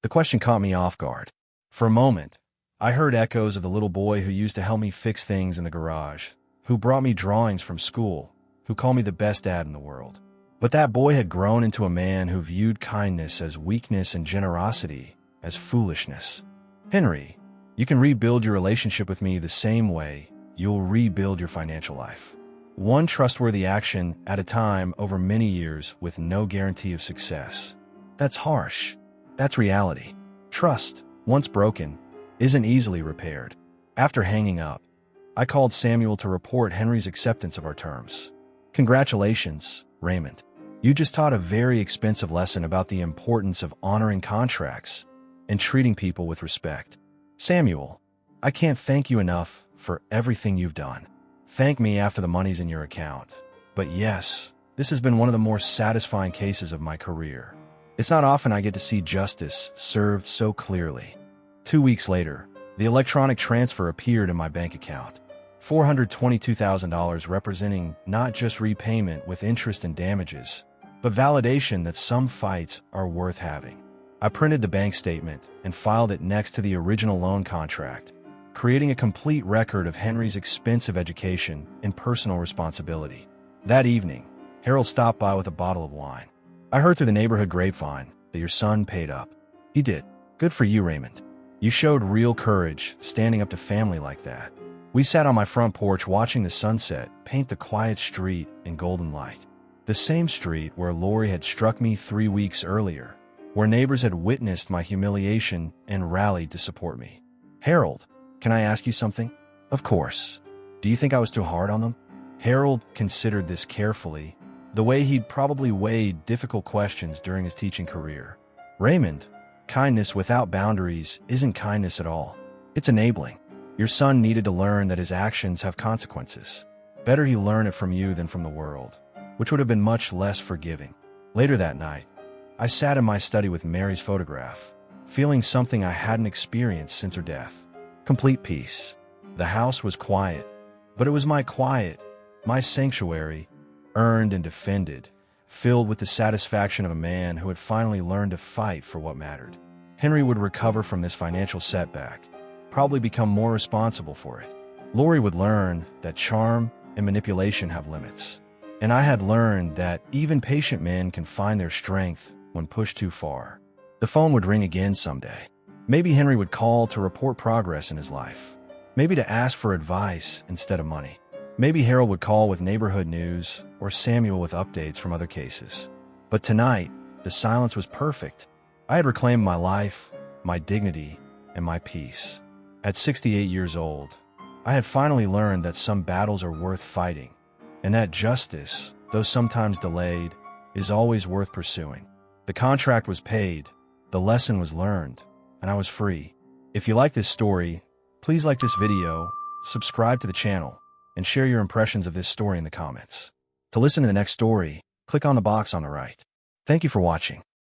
[SPEAKER 1] The question caught me off guard. For a moment, I heard echoes of the little boy who used to help me fix things in the garage, who brought me drawings from school, who called me the best dad in the world. But that boy had grown into a man who viewed kindness as weakness and generosity as foolishness. Henry, you can rebuild your relationship with me the same way you'll rebuild your financial life. One trustworthy action at a time over many years with no guarantee of success. That's harsh. That's reality. Trust, once broken, isn't easily repaired. After hanging up, I called Samuel to report Henry's acceptance of our terms. Congratulations, Raymond. You just taught a very expensive lesson about the importance of honoring contracts and treating people with respect. Samuel, I can't thank you enough for everything you've done. Thank me after the money's in your account. But yes, this has been one of the more satisfying cases of my career. It's not often I get to see justice served so clearly. 2 weeks later, the electronic transfer appeared in my bank account. $422,000 representing not just repayment with interest and damages, but validation that some fights are worth having. I printed the bank statement and filed it next to the original loan contract, creating a complete record of Henry's expensive education and personal responsibility. That evening, Harold stopped by with a bottle of wine. I heard through the neighborhood grapevine that your son paid up. He did. Good for you, Raymond. You showed real courage standing up to family like that. We sat on my front porch watching the sunset paint the quiet street in golden light. The same street where Lori had struck me 3 weeks earlier, where neighbors had witnessed my humiliation and rallied to support me. Harold, can I ask you something? Of course. Do you think I was too hard on them? Harold considered this carefully, the way he'd probably weighed difficult questions during his teaching career. Raymond, kindness without boundaries isn't kindness at all. It's enabling. Your son needed to learn that his actions have consequences. Better he learn it from you than from the world, which would have been much less forgiving. Later that night, I sat in my study with Mary's photograph, feeling something I hadn't experienced since her death. Complete peace. The house was quiet, but it was my quiet, my sanctuary, earned and defended filled with the satisfaction of a man who had finally learned to fight for what mattered. Henry would recover from this financial setback, probably become more responsible for it. Lori would learn that charm and manipulation have limits. And I had learned that even patient men can find their strength when pushed too far. The phone would ring again someday. Maybe Henry would call to report progress in his life. Maybe to ask for advice instead of money. Maybe Harold would call with neighborhood news or Samuel with updates from other cases. But tonight, the silence was perfect. I had reclaimed my life, my dignity, and my peace. At 68 years old, I had finally learned that some battles are worth fighting, and that justice, though sometimes delayed, is always worth pursuing. The contract was paid, the lesson was learned, and I was free. If you like this story, please like this video, subscribe to the channel, and share your impressions of this story in the comments. To listen to the next story, click on the box on the right. Thank you for watching.